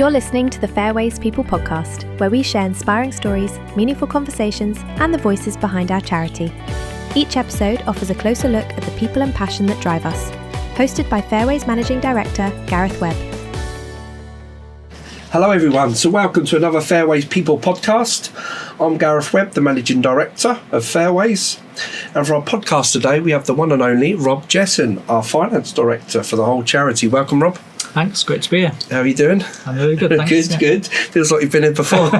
You're listening to the Fairways People podcast, where we share inspiring stories, meaningful conversations, and the voices behind our charity. Each episode offers a closer look at the people and passion that drive us. Hosted by Fairways Managing Director, Gareth Webb. Hello everyone, so welcome to another Fairways People podcast. I'm Gareth Webb, the Managing Director of Fairways. And for our podcast today, we have the one and only Rob Jesson, our Finance Director for the whole charity. Welcome, Rob. Thanks, great to be here. How are you doing? I'm really good, thanks. Good. Feels like you've been here before.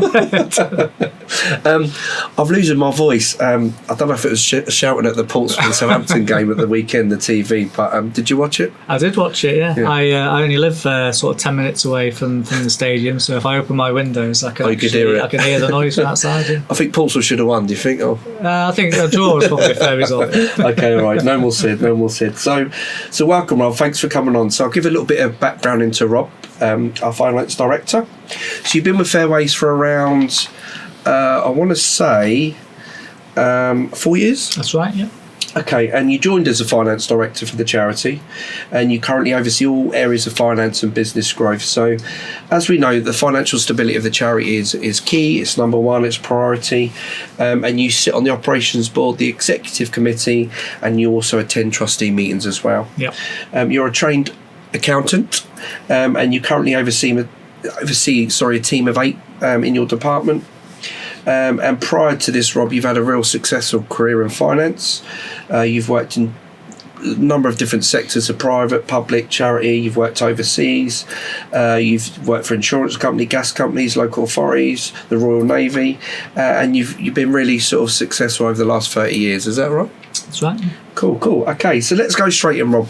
I'm losing my voice. I don't know if it was shouting at the Portsmouth Southampton game at the weekend, the TV, but did you watch it? I did watch it, yeah. I only live sort of 10 minutes away from the stadium, so if I open my windows, I can hear the noise from outside. Yeah. I think Portsmouth should have won, do you think? I think a draw was probably a fair result. Okay, all right. No more said. So welcome, Rob. Thanks for coming on. So I'll give a little bit of background into Rob, our Finance Director. So you've been with Fairways for around, I want to say, 4 years? That's right, yeah. Okay, and you joined as a Finance Director for the charity, and you currently oversee all areas of finance and business growth. So, as we know, the financial stability of the charity is key, it's number one, it's priority, and you sit on the operations board, the executive committee, and you also attend trustee meetings as well. Yeah. You're a trained accountant, and you currently oversee a team of 8 in your department. And prior to this, Rob, you've had a real successful career in finance. You've worked in a number of different sectors of private, public, charity. You've worked overseas. You've worked for insurance company, gas companies, local authorities, the Royal Navy, and you've been really sort of successful over the last 30 years. Is that right? That's right. Cool. Okay, so let's go straight in, Rob.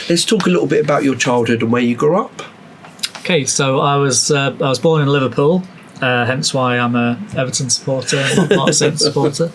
Let's talk a little bit about your childhood and where you grew up. Okay, so I was born in Liverpool. Hence why I'm a Everton supporter, not a Saints supporter.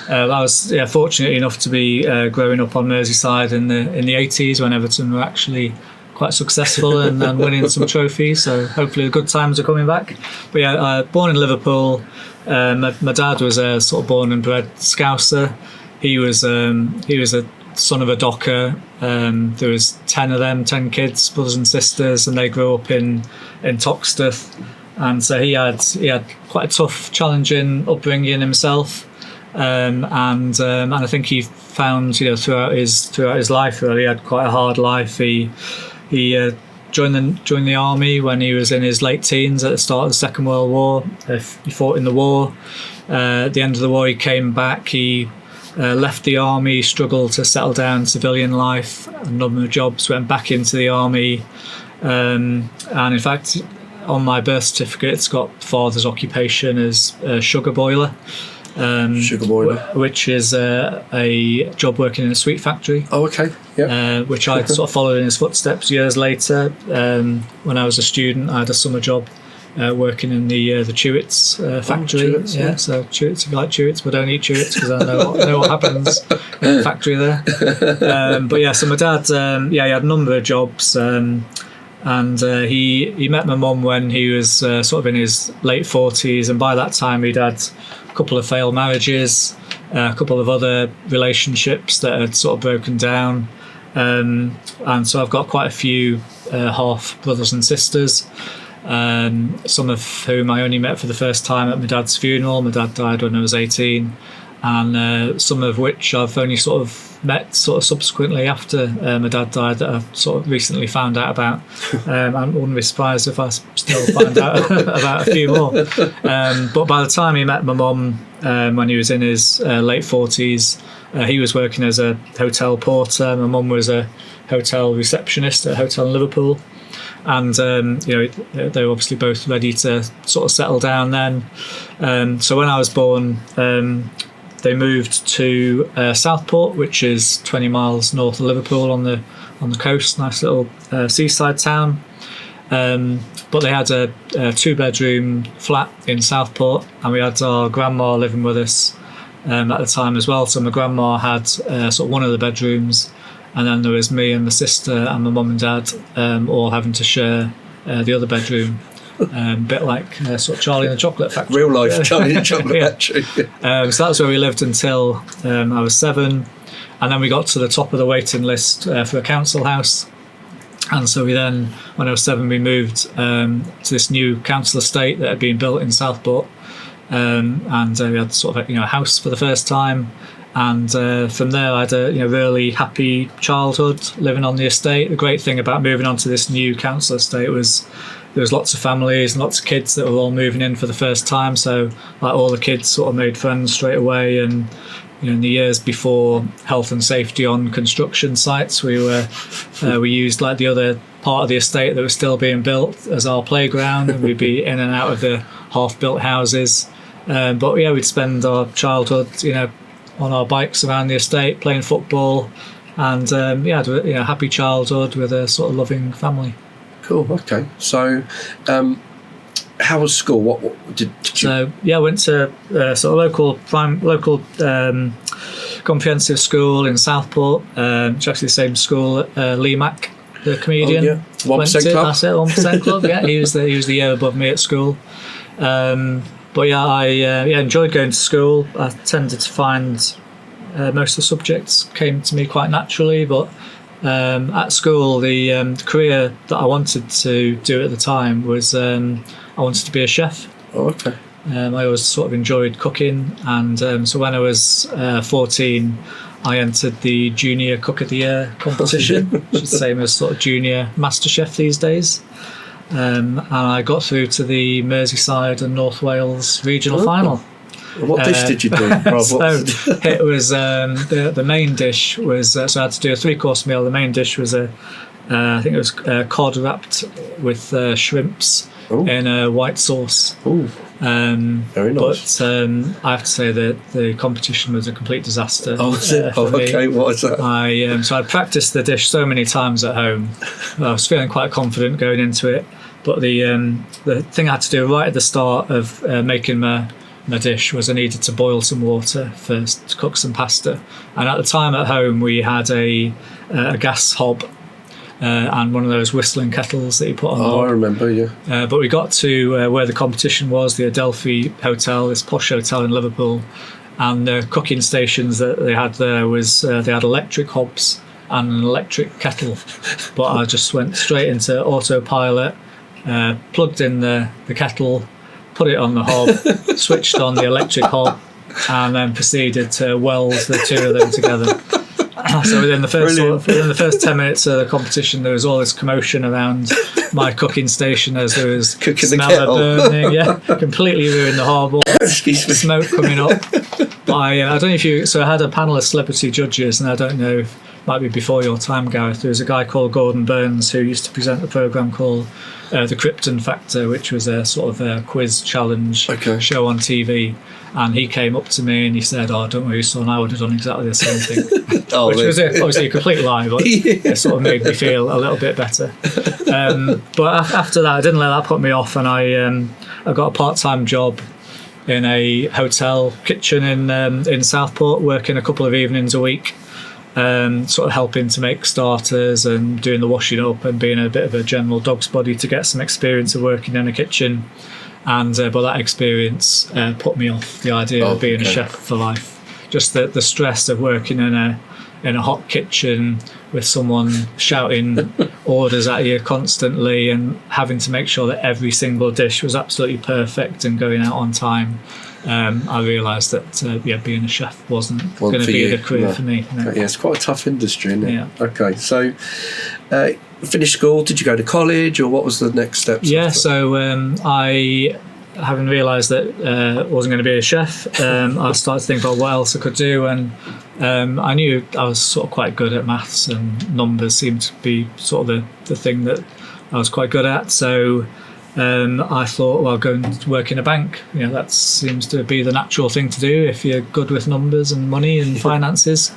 I was fortunate enough to be growing up on Merseyside in the 80s when Everton were actually quite successful and winning some trophies. So hopefully the good times are coming back. But yeah, born in Liverpool. My dad was a sort of born and bred Scouser. He was a son of a docker. There was 10 of them, 10 kids, brothers and sisters, and they grew up in Toxteth. And so he had quite a tough, challenging upbringing himself, and I think he found throughout his life really, he had quite a hard life. He joined the army when he was in his late teens at the start of the Second World War. He fought in the war. At the end of the war, he came back. He left the army, struggled to settle down civilian life, a number of jobs, went back into the army, and in fact, on my birth certificate, it's got father's occupation as a sugar boiler. Which is a job working in a sweet factory. Oh, okay. Yeah. Which I sort of followed in his footsteps years later. When I was a student, I had a summer job working in the Chewits factory. Chewits, yeah. So Chewits, if you like Chewits, but don't eat Chewits because I know what happens in the factory there. But yeah, so my dad, he had a number of jobs. And he met my mum when he was sort of in his late 40s, and by that time he'd had a couple of failed marriages, a couple of other relationships that had sort of broken down, and so I've got quite a few half brothers and sisters, some of whom I only met for the first time at my dad's funeral. My dad died when I was 18, and some of which I've only sort of met sort of subsequently after my dad died, that I've sort of recently found out about. I wouldn't be surprised if I still find out about a few more. But by the time he met my mum, when he was in his late 40s, he was working as a hotel porter. My mum was a hotel receptionist at a hotel in Liverpool. And they were obviously both ready to sort of settle down then. So when I was born, they moved to Southport, which is 20 miles north of Liverpool on the coast. Nice little seaside town. But they had a 2-bedroom flat in Southport, and we had our grandma living with us at the time as well. So my grandma had sort of one of the bedrooms, and then there was me and my sister and my mum and dad all having to share the other bedroom. Bit like sort of Charlie and the Chocolate Factory. Real life Charlie and the Chocolate Factory. So that's where we lived until I was 7, and then we got to the top of the waiting list for a council house, And so we then, when I was 7, we moved to this new council estate that had been built in Southport, and we had sort of a house for the first time. And from there, I had a really happy childhood living on the estate. The great thing about moving on to this new council estate was there was lots of families and lots of kids that were all moving in for the first time. So like all the kids sort of made friends straight away. And in the years before health and safety on construction sites, we used like the other part of the estate that was still being built as our playground, and we'd be in and out of the half-built houses. But yeah, we'd spend our childhood, on our bikes around the estate playing football, and had a happy childhood with a sort of loving family. Cool. Okay. So, how was school? What did you? So I went to sort of local comprehensive school in Southport. It's actually the same school that Lee Mack, the comedian, 1% Club. That's it, 1% Club. Yeah, he was the year above me at school. But yeah, I enjoyed going to school. I tended to find most of the subjects came to me quite naturally. But at school, the career that I wanted to do at the time was I wanted to be a chef. Oh, okay. I always sort of enjoyed cooking, and so when I was 14, I entered the Junior Cook of the Year competition, which is the same as sort of Junior MasterChef these days. And I got through to the Merseyside and North Wales regional final. What dish did you do, Rob? So it was the main dish was so I had to do a 3-course meal. The main dish was I think it was cod wrapped with shrimps in a white sauce. Ooh. Very nice. But I have to say that the competition was a complete disaster. Oh, was it? Okay. What is that? So I'd practiced the dish so many times at home. I was feeling quite confident going into it. But the thing I had to do right at the start of making my dish was I needed to boil some water first to cook some pasta. And at the time at home we had a gas hob and one of those whistling kettles that you put on the hob. I remember, yeah. But we got to where the competition was, the Adelphi Hotel, this posh hotel in Liverpool, and the cooking stations that they had there was they had electric hobs and an electric kettle. But I just went straight into autopilot, plugged in the kettle, put it on the hob, switched on the electric hob, and then proceeded to weld the two of them together. So within the first 10 minutes of the competition, there was all this commotion around my cooking station as there was cooking smell of burning. Yeah, completely ruined the hob. Smoke coming up. But I don't know if you. So I had a panel of celebrity judges, and I don't know. Might be before your time, Gareth. There was a guy called Gordon Burns who used to present a programme called The Krypton Factor, which was a sort of a quiz challenge show on TV. And he came up to me and he said, "Oh, don't worry, son, I would have done exactly the same thing." Which was obviously a complete lie, but it sort of made me feel a little bit better. But after that, I didn't let that put me off, and I got a part-time job in a hotel kitchen in Southport, working a couple of evenings a week. Sort of helping to make starters and doing the washing up and being a bit of a general dog's body to get some experience of working in a kitchen. And but that experience put me off the idea of being a chef for life. Just the stress of working in a hot kitchen with someone shouting orders at you constantly and having to make sure that every single dish was absolutely perfect and going out on time. I realised that being a chef wasn't going to be the career for me. Okay, yeah, it's quite a tough industry, isn't it? Yeah. Okay, so finished school. Did you go to college, or what was the next steps? Yeah, so I, having realised that I wasn't going to be a chef, I started to think about what else I could do, and I knew I was sort of quite good at maths, and numbers seemed to be sort of the thing that I was quite good at. So I thought, well, go and work in a bank. That seems to be the natural thing to do if you're good with numbers and money and finances.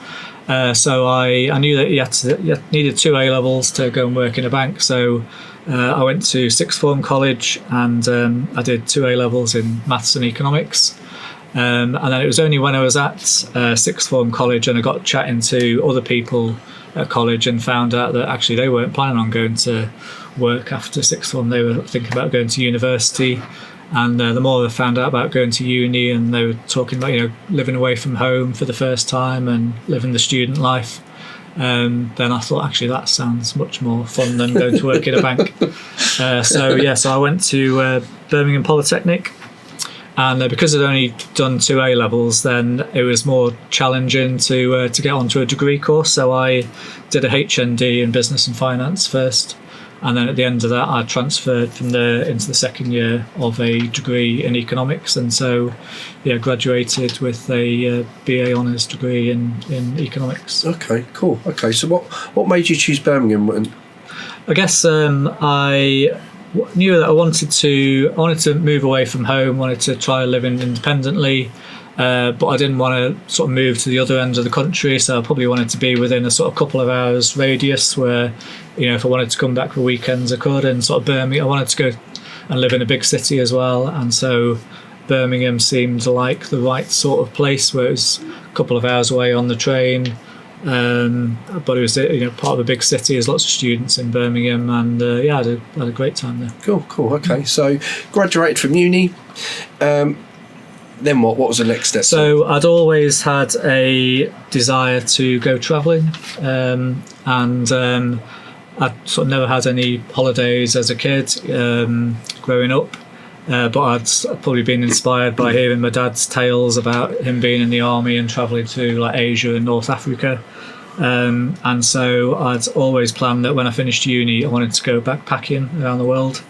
So I knew that you needed 2 A-levels to go and work in a bank. So I went to sixth form college, and I did 2 A-levels in maths and economics. And then it was only when I was at sixth form college and I got chatting to other people at college and found out that actually they weren't planning on going to work after sixth form. They were thinking about going to university. And the more I found out about going to uni, and they were talking about living away from home for the first time and living the student life, then I thought, actually, that sounds much more fun than going to work in a bank. So I went to Birmingham Polytechnic, and because I'd only done 2 A levels, then it was more challenging to get onto a degree course. So I did a HND in business and finance first, and then at the end of that, I transferred from there into the second year of a degree in economics, and so graduated with a BA honours degree in economics. Okay, cool. Okay, so what made you choose Birmingham? I guess I knew that I wanted to move away from home, wanted to try living independently, but I didn't want to sort of move to the other end of the country, so I probably wanted to be within a sort of couple of hours radius where, if I wanted to come back for weekends I could. And sort of Birmingham, I wanted to go and live in a big city as well, and so Birmingham seemed like the right sort of place, where it was a couple of hours away on the train, but it was part of a big city. There's lots of students in Birmingham, and I had a great time there. Cool. Okay, so graduated from uni. Then what was the next step? So I'd always had a desire to go travelling, and I'd sort of never had any holidays as a kid growing up, but I'd probably been inspired by hearing my dad's tales about him being in the army and travelling to like Asia and North Africa, and so I'd always planned that when I finished uni I wanted to go backpacking around the world.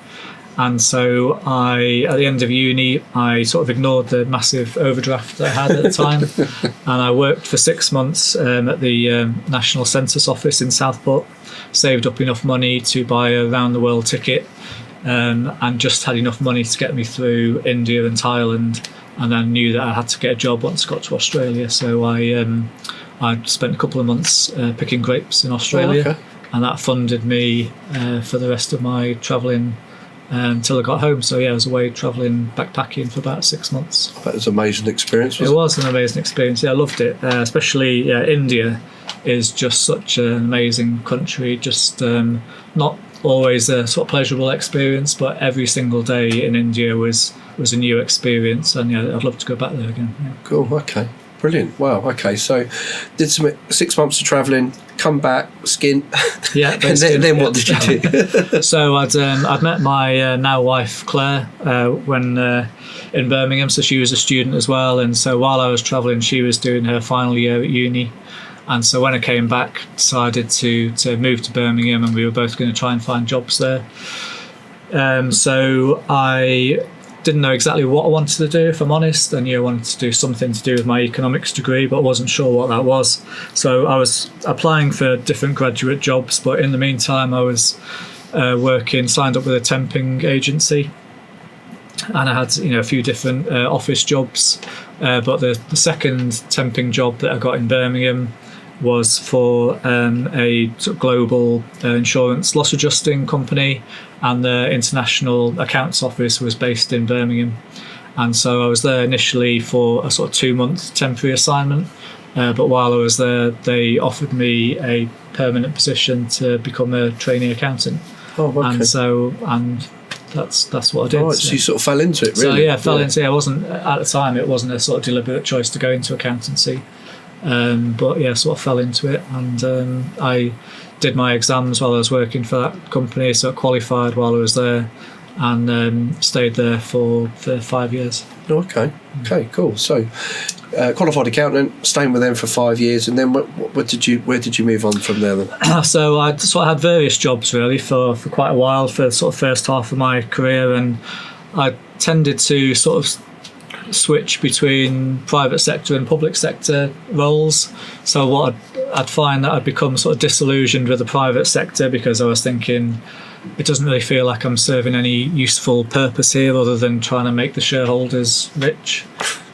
And so at the end of uni, I sort of ignored the massive overdraft that I had at the time, and I worked for 6 months at the National Census Office in Southport, saved up enough money to buy a round-the-world ticket, and just had enough money to get me through India and Thailand, and I knew that I had to get a job once I got to Australia. So I spent a couple of months picking grapes in Australia, and that funded me for the rest of my travelling until I got home. So I was away travelling backpacking for about 6 months. That was an amazing experience. It was an amazing experience. I loved it. Especially India is just such an amazing country. Just not always a sort of pleasurable experience, but every single day in India was a new experience, and I'd love to go back there again. Yeah. Cool. Okay. Brilliant. Wow. Okay. So did 6 months of travelling, come back, skin. Yeah. And then what did you do? So I'd met my now wife Claire when in Birmingham. So she was a student as well, and so while I was travelling, she was doing her final year at uni. And so when I came back, decided to move to Birmingham, and we were both going to try and find jobs there. So I didn't know exactly what I wanted to do, if I'm honest, and I wanted to do something to do with my economics degree, but I wasn't sure what that was. So I was applying for different graduate jobs, but in the meantime I was signed up with a temping agency, and I had a few different office jobs, but the second temping job that I got in Birmingham was for a sort of global insurance loss adjusting company, and the international accounts office was based in Birmingham. And so I was there initially for a sort of 2-month temporary assignment, but while I was there they offered me a permanent position to become a trainee accountant. And that's what I did. Right, so you sort of fell into it, really? So fell into it. At the time it wasn't a sort of deliberate choice to go into accountancy. But sort of fell into it, and I did my exams while I was working for that company, so I qualified while I was there, and stayed there for 5 years. Okay, cool. So qualified accountant, staying with them for 5 years, and then where did you move on from there then? So I sort of had various jobs really for quite a while, for the sort of first half of my career, and I tended to sort of switch between private sector and public sector roles. So what I'd find that I'd become sort of disillusioned with the private sector, because I was thinking it doesn't really feel like I'm serving any useful purpose here other than trying to make the shareholders rich,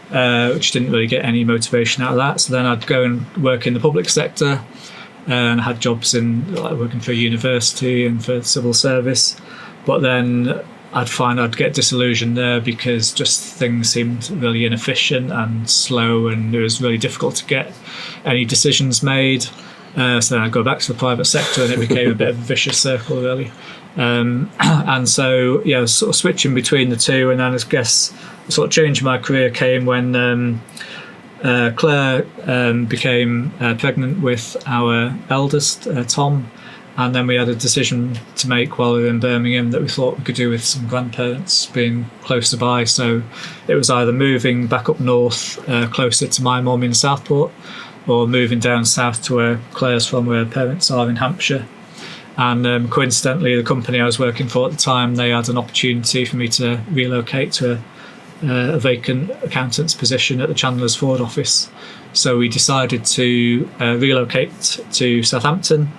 which didn't really get any motivation out of that. So then I'd go and work in the public sector, and I had jobs in working for a university and for civil service, but then I'd find I'd get disillusioned there because just things seemed really inefficient and slow, and it was really difficult to get any decisions made. So then I'd go back to the private sector, and it became a bit of a vicious circle really. And so I was sort of switching between the two, and then I guess the sort of change in my career came when Claire became pregnant with our eldest, Tom, and then we had a decision to make while we were in Birmingham that we thought we could do with some grandparents being closer by. So it was either moving back up north, closer to my mum in Southport, or moving down south to where Claire's from, where her parents are in Hampshire. And coincidentally, the company I was working for at the time, they had an opportunity for me to relocate to a vacant accountant's position at the Chandler's Ford office. So we decided to relocate to Southampton.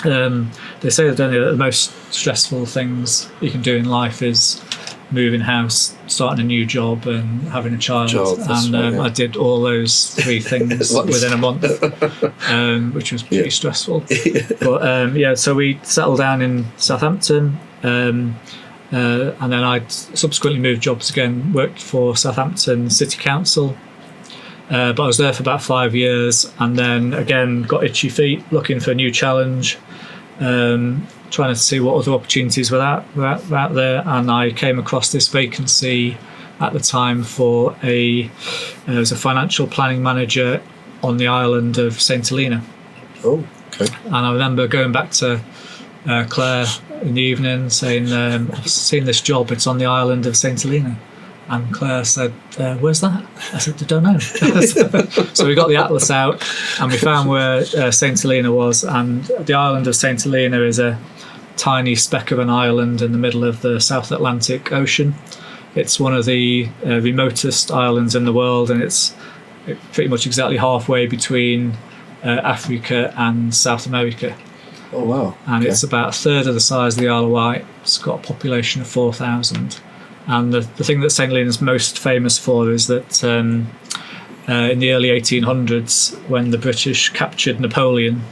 They say that the most stressful things you can do in life is moving house, starting a new job, and having a child. I did all those three things within a month, which was pretty stressful. But so we settled down in Southampton, and then I subsequently moved jobs again, worked for Southampton City Council, but I was there for about 5 years, and then again got itchy feet looking for a new challenge, trying to see what other opportunities were out there, and I came across this vacancy at the time for it was a financial planning manager on the island of St Helena. Oh, okay. And I remember going back to Claire in the evening saying, I've seen this job, it's on the island of St Helena. And Claire said, where's that? I said, I don't know. So we got the atlas out and we found where St Helena was, and the island of St Helena is a tiny speck of an island in the middle of the South Atlantic Ocean. It's one of the remotest islands in the world, and it's pretty much exactly halfway between Africa and South America. Oh, wow. And it's about a third of the size of the Isle of Wight. It's got a population of 4,000. And the thing that St Helena's most famous for is that in the early 1800s, when the British captured Napoleon,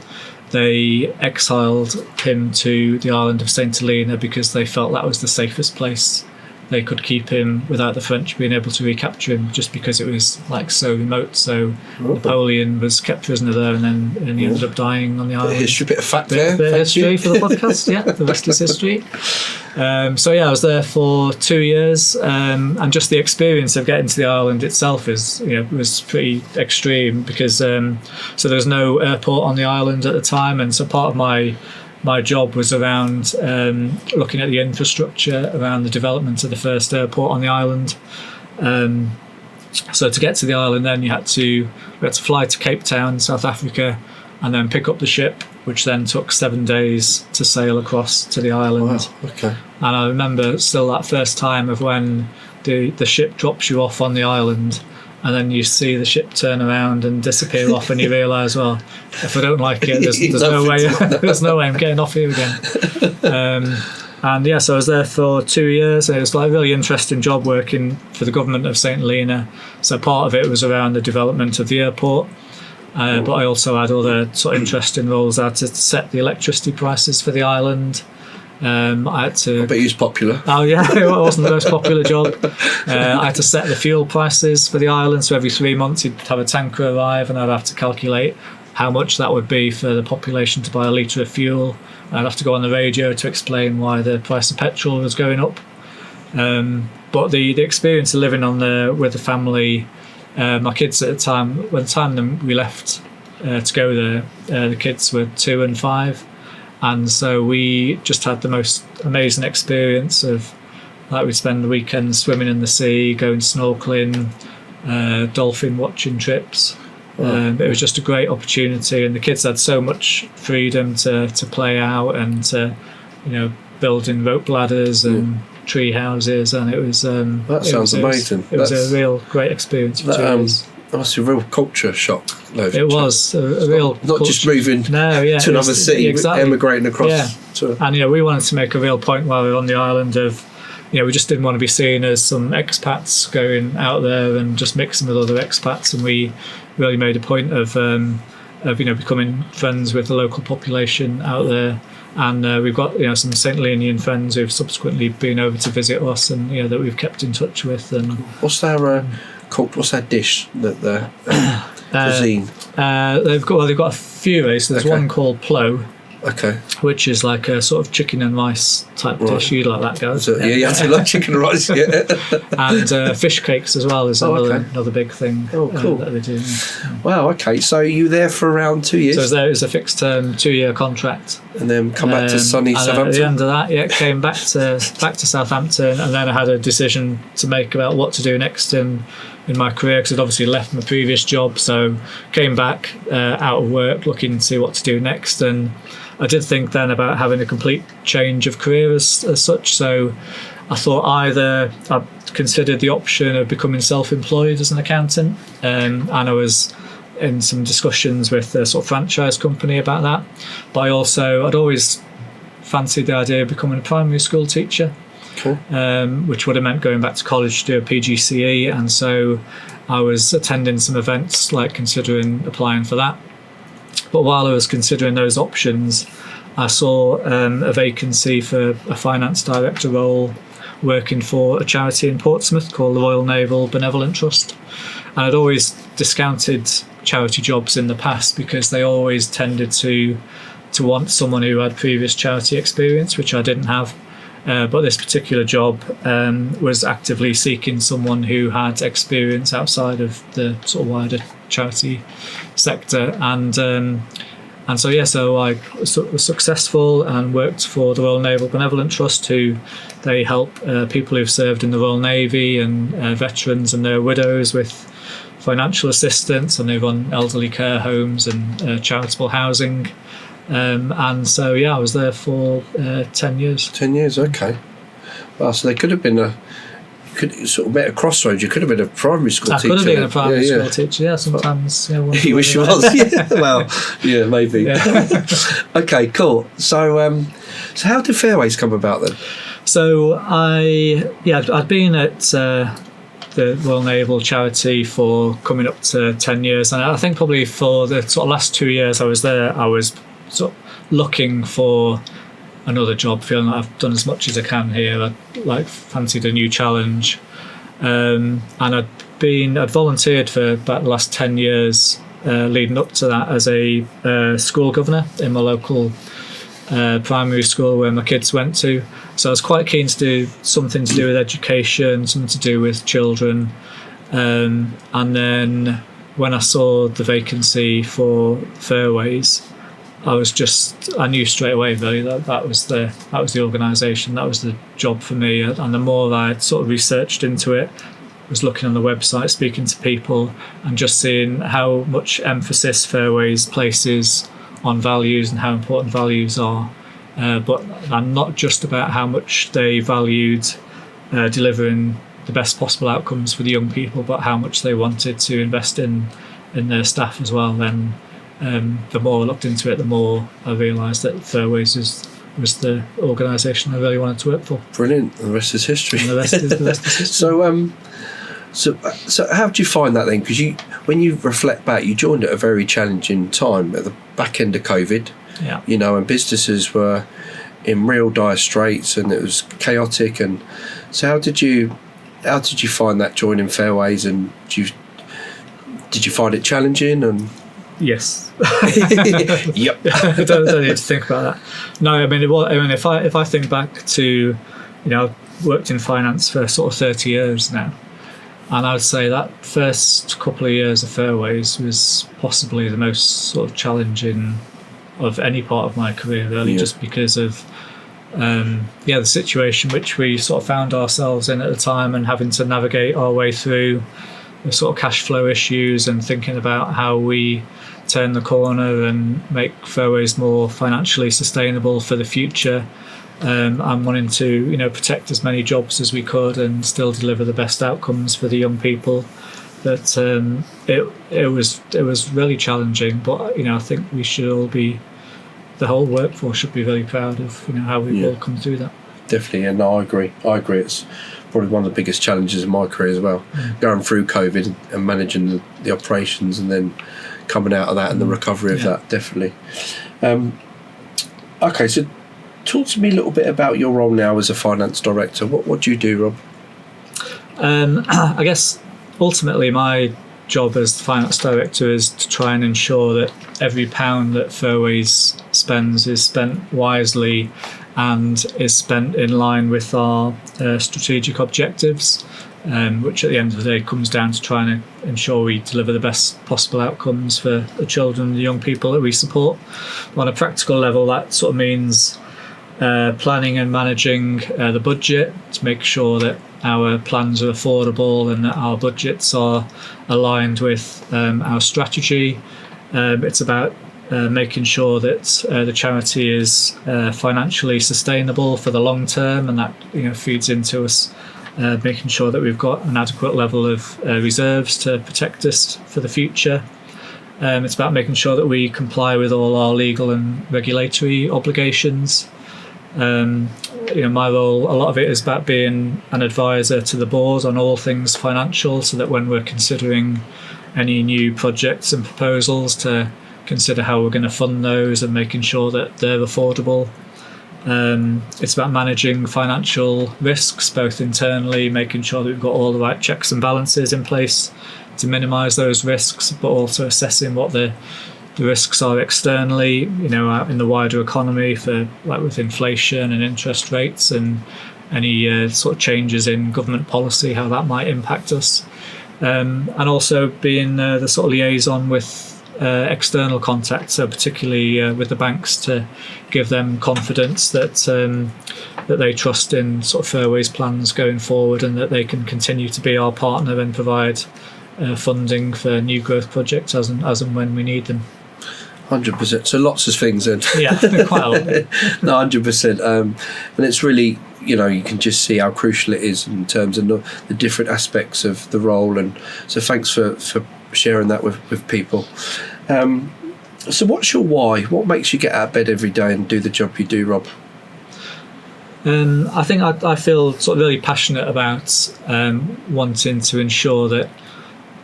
they exiled him to the island of St Helena because they felt that was the safest place they could keep him without the French being able to recapture him, just because it was like so remote. So Napoleon was kept prisoner there, and he ended up dying on the island. Bit of fact there. Bit of history for the podcast, yeah. The rest is history. I was there for 2 years, and just the experience of getting to the island itself was pretty extreme because so there was no airport on the island at the time, and so part of my job was around looking at the infrastructure around the development of the first airport on the island. So to get to the island, then we had to fly to Cape Town, South Africa, and then pick up the ship, which then took 7 days to sail across to the island. Wow, okay. And I remember still that first time of when the ship drops you off on the island, and then you see the ship turn around and disappear off, and you realise, well, if I don't like it, there's no way I'm getting off here again. So I was there for 2 years, and it was like a really interesting job working for the government of St Helena. So part of it was around the development of the airport, but I also had other sort of interesting roles. I had to set the electricity prices for the island. I bet he was popular. Oh yeah, it wasn't the most popular job. I had to set the fuel prices for the island, so every 3 months you'd have a tanker arrive, and I'd have to calculate how much that would be for the population to buy a litre of fuel. I'd have to go on the radio to explain why the price of petrol was going up. But the experience of living on there with the family, my kids at the time, we left to go there, the kids were 2 and 5. And so we just had the most amazing experience of, like, we'd spend the weekends swimming in the sea, going snorkeling, dolphin watching trips. It was just a great opportunity, and the kids had so much freedom to play out and to, building rope ladders and tree houses, and it was sounds amazing. It was a real great experience for 2 years. That must be a real culture shock. It was a real not just moving to another city, emigrating across. Yeah. And we wanted to make a real point while we were on the island of, we just didn't want to be seen as some expats going out there and just mixing with other expats, and we really made a point of becoming friends with the local population out there. And we've got some St Helenian friends who've subsequently been over to visit us, and that we've kept in touch with. And what's their dish that cuisine? They've got a few. So there's one called plo, Okay. Which is like a sort of chicken and rice type dish. You like that, guys? So, you have to like chicken and rice, yeah. And fish cakes as well is another big thing. Oh, cool. That they do. Wow, okay. So you were there for around 2 years? So it was a fixed term 2-year contract. And then come back to sunny Southampton? At the end of that, came back to Southampton, and then I had a decision to make about what to do next in my career, because I'd obviously left my previous job, so came back out of work looking to see what to do next. And I did think then about having a complete change of career as such, so I thought either I considered the option of becoming self-employed as an accountant, and I was in some discussions with a sort of franchise company about that, but I'd always fancied the idea of becoming a primary school teacher. Cool. Which would have meant going back to college to do a PGCE, and so I was attending some events, like considering applying for that. But while I was considering those options, I saw a vacancy for a finance director role working for a charity in Portsmouth called the Royal Naval Benevolent Trust. And I'd always discounted charity jobs in the past because they always tended to want someone who had previous charity experience, which I didn't have. But this particular job was actively seeking someone who had experience outside of the sort of wider charity sector, and so I was successful and worked for the Royal Naval Benevolent Trust, who they help people who've served in the Royal Navy and veterans and their widows with financial assistance, and they run elderly care homes and charitable housing. And so I was there for 10 years. 10 years, okay. Well, so they could have been sort of met a crossroads. You could have been a primary school teacher. I could have been a primary school teacher, sometimes. You wish you was, yeah. Well, yeah, maybe. Yeah. Okay, cool. So how did Fairways come about then? So I'd been at the Royal Naval Charity for coming up to 10 years, and I think probably for the sort of last 2 years I was there, I was sort of looking for another job, feeling like I've done as much as I can here. I fancied a new challenge, and I'd volunteered for about the last 10 years leading up to that as a school governor in my local primary school where my kids went to. So I was quite keen to do something to do with education, something to do with children, and then when I saw the vacancy for Fairways, I knew straight away really that was the organisation, that was the job for me. And the more I sort of researched into it, was looking on the website, speaking to people, and just seeing how much emphasis Fairways places on values and how important values are, but not just about how much they valued delivering the best possible outcomes for the young people, but how much they wanted to invest in their staff as well. Then the more I looked into it, the more I realised that Fairways was the organisation I really wanted to work for. Brilliant. The rest is history. And the rest is history. So how did you find that then? Because when you reflect back, you joined at a very challenging time at the back end of COVID. Yeah. And businesses were in real dire straits, and it was chaotic. And so how did you find that joining Fairways? And did you find it challenging? And yes. Yep. I don't need to think about that. No, I mean, if I think back to, I've worked in finance for sort of 30 years now, and I would say that first couple of years of Fairways was possibly the most sort of challenging of any part of my career, really, just because of the situation which we sort of found ourselves in at the time, and having to navigate our way through the sort of cash flow issues and thinking about how we turn the corner and make Fairways more financially sustainable for the future, and wanting to protect as many jobs as we could and still deliver the best outcomes for the young people. That it was really challenging, but I think we should all the whole workforce should be very proud of how we've all come through that. Definitely, and I agree. It's probably one of the biggest challenges in my career as well, going through COVID and managing the operations, and then coming out of that and the recovery of that. Definitely. Okay, so talk to me a little bit about your role now as a finance director. What do you do, Rob? I guess ultimately my job as the finance director is to try and ensure that every pound that Fairways spends is spent wisely and is spent in line with our strategic objectives, which at the end of the day comes down to trying to ensure we deliver the best possible outcomes for the children and the young people that we support. On a practical level, that sort of means planning and managing the budget to make sure that our plans are affordable and that our budgets are aligned with our strategy. It's about making sure that the charity is financially sustainable for the long term, and that feeds into us making sure that we've got an adequate level of reserves to protect us for the future. It's about making sure that we comply with all our legal and regulatory obligations. My role, a lot of it is about being an advisor to the board on all things financial, so that when we're considering any new projects and proposals, to consider how we're going to fund those and making sure that they're affordable. It's about managing financial risks, both internally, making sure that we've got all the right checks and balances in place to minimise those risks, but also assessing what the risks are externally, out in the wider economy, for like with inflation and interest rates and any sort of changes in government policy, how that might impact us. And also being the sort of liaison with external contacts, so particularly with the banks, to give them confidence that that they trust in sort of Fairways plans going forward, and that they can continue to be our partner and provide funding for new growth projects as and when we need them. 100%. So lots of things then. Yeah, quite a lot. No, 100%. And it's really, you can just see how crucial it is in terms of the different aspects of the role. And so thanks for sharing that with people. So what's your why? What makes you get out of bed every day and do the job you do, Rob? I think I feel sort of really passionate about wanting to ensure that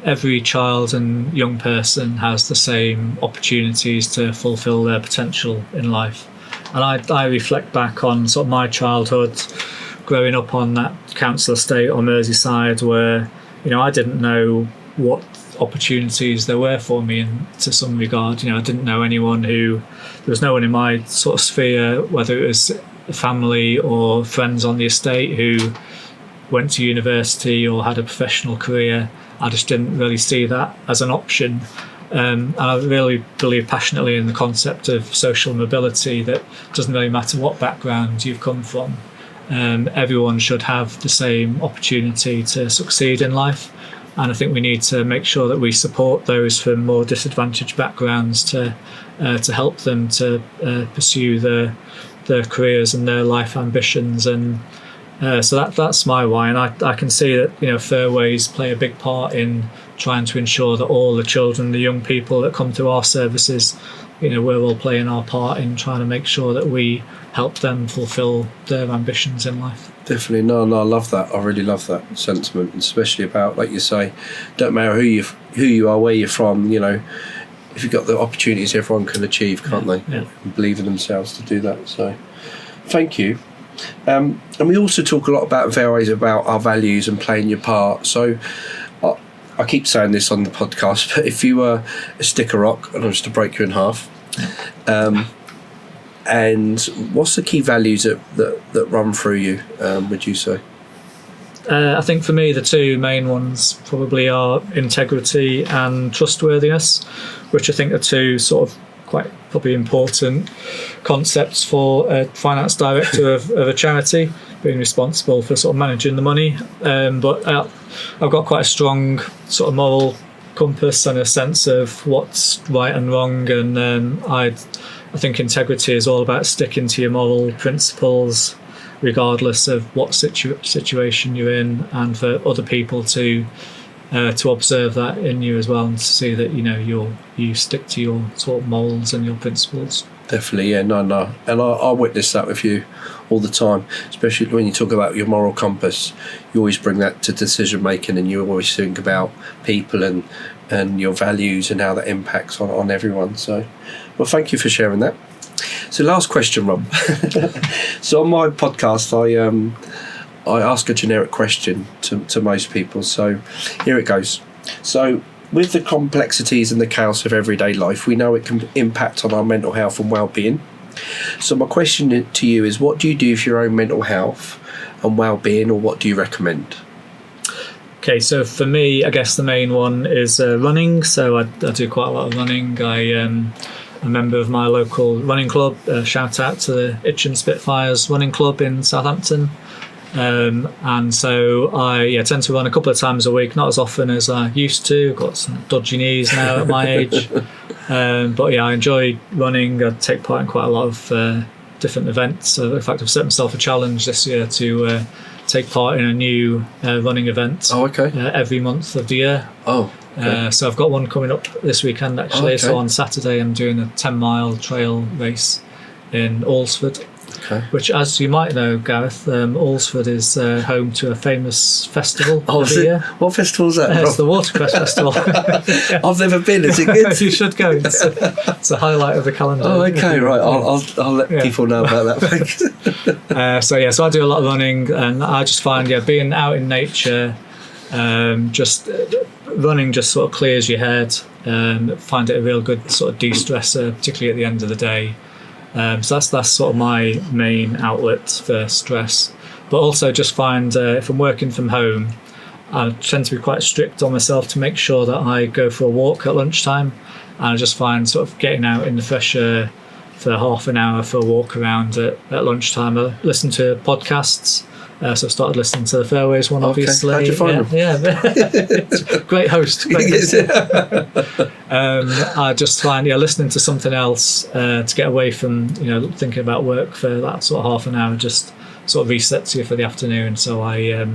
every child and young person has the same opportunities to fulfil their potential in life. And I reflect back on sort of my childhood, growing up on that council estate on Merseyside, where I didn't know what opportunities there were for me, and to some regard, I didn't know anyone there was no one in my sort of sphere, whether it was family or friends on the estate, who went to university or had a professional career. I just didn't really see that as an option. And I really believe passionately in the concept of social mobility, that it doesn't really matter what background you've come from. Everyone should have the same opportunity to succeed in life. And I think we need to make sure that we support those from more disadvantaged backgrounds to help them to pursue their careers and their life ambitions. And so that's my why. And I can see that Fairways play a big part in trying to ensure that all the children, the young people that come to our services, we're all playing our part in trying to make sure that we help them fulfil their ambitions in life. Definitely. No, I love that. I really love that sentiment, especially about, like you say, don't matter who you are, where you're from, if you've got the opportunities, everyone can achieve, can't they? Yeah. And believe in themselves to do that. So thank you. And we also talk a lot about Fairways, about our values and playing your part. So I keep saying this on the podcast, but if you were a stick of rock, and I was to break you in half, and what's the key values that run through you, would you say? I think for me the two main ones probably are integrity and trustworthiness, which I think are two sort of quite probably important concepts for a finance director of a charity, being responsible for sort of managing the money. But I've got quite a strong sort of moral compass and a sense of what's right and wrong, and I think integrity is all about sticking to your moral principles regardless of what situation you're in, and for other people to observe that in you as well, and to see that you stick to your sort of morals and your principles. Definitely, yeah, no, and I witness that with you all the time, especially when you talk about your moral compass. You always bring that to decision making, and you always think about people and your values and how that impacts on everyone. So, well, thank you for sharing that. So, last question, Rob. So on my podcast, I ask a generic question to most people. So here it goes. So with the complexities and the chaos of everyday life, we know it can impact on our mental health and well-being. So my question to you is, what do you do for your own mental health and well-being, or what do you recommend? Okay, so for me, I guess the main one is running. So I do quite a lot of running. I'm a member of my local running club. Shout out to the Jesson Spitfires running club in Southampton. And so I tend to run a couple of times a week, not as often as I used to. I've got some dodgy knees now at my age. But yeah, I enjoy running. I take part in quite a lot of different events. So in fact, I've set myself a challenge this year to take part in a new running event every month of the year. So I've got one coming up this weekend actually. So on Saturday I'm doing a 10-mile trail race in Alresford, which, as you might know, Gareth, Alresford is home to a famous festival every year. What festival is that? It's the Watercress Festival. I've never been. Is it good? You should go. It's a highlight of the calendar. Right. I'll let people know about that. So I do a lot of running, and I just find being out in nature, just running just sort of clears your head. Find it a real good sort of de-stressor, particularly at the end of the day. So that's sort of my main outlet for stress. But also just find if I'm working from home, I tend to be quite strict on myself to make sure that I go for a walk at lunchtime. And I just find sort of getting out in the fresh air for half an hour for a walk around at lunchtime. I listen to podcasts. So I started listening to the Fairways one, obviously. How'd you find them? Yeah. Great host. I just find listening to something else to get away from thinking about work for that sort of half an hour just sort of resets you for the afternoon. So I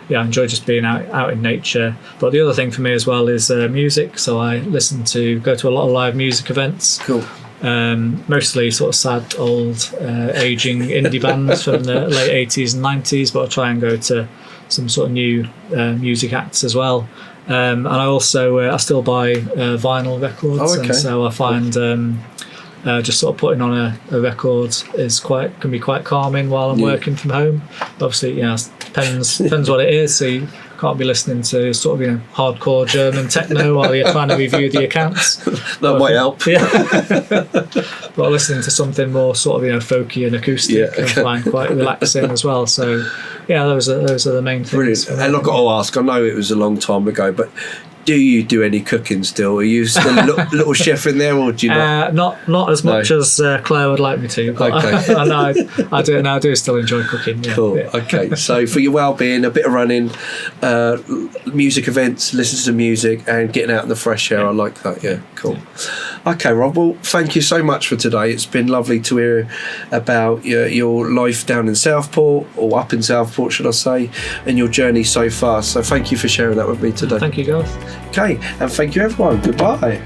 enjoy just being out in nature. But the other thing for me as well is music. So I go to a lot of live music events. Cool. Mostly sort of sad old aging indie bands from the late 80s and 90s, but I try and go to some sort of new music acts as well. And I also I still buy vinyl records, and so I find just sort of putting on a record can be quite calming while I'm working from home. Obviously, depends what it is. So you can't be listening to sort of hardcore German techno while you're trying to review the accounts. That might help. Yeah. But listening to something more sort of folky and acoustic, I find quite relaxing as well. So those are the main things. Brilliant. And I've got to ask, I know it was a long time ago, but do you do any cooking still? Are you still a little chef in there, or do you not? Not as much as Claire would like me to. But I do. And I do still enjoy cooking. Yeah. Cool. Yeah. Okay. So for your well-being, a bit of running, music events, listen to music, and getting out in the fresh air. I like that. Yeah. Cool. Yeah. Okay, Rob. Well, thank you so much for today. It's been lovely to hear about your life down in Southport, or up in Southport, should I say, and your journey so far. So thank you for sharing that with me today. Thank you, Gareth. Okay, and thank you everyone. Goodbye.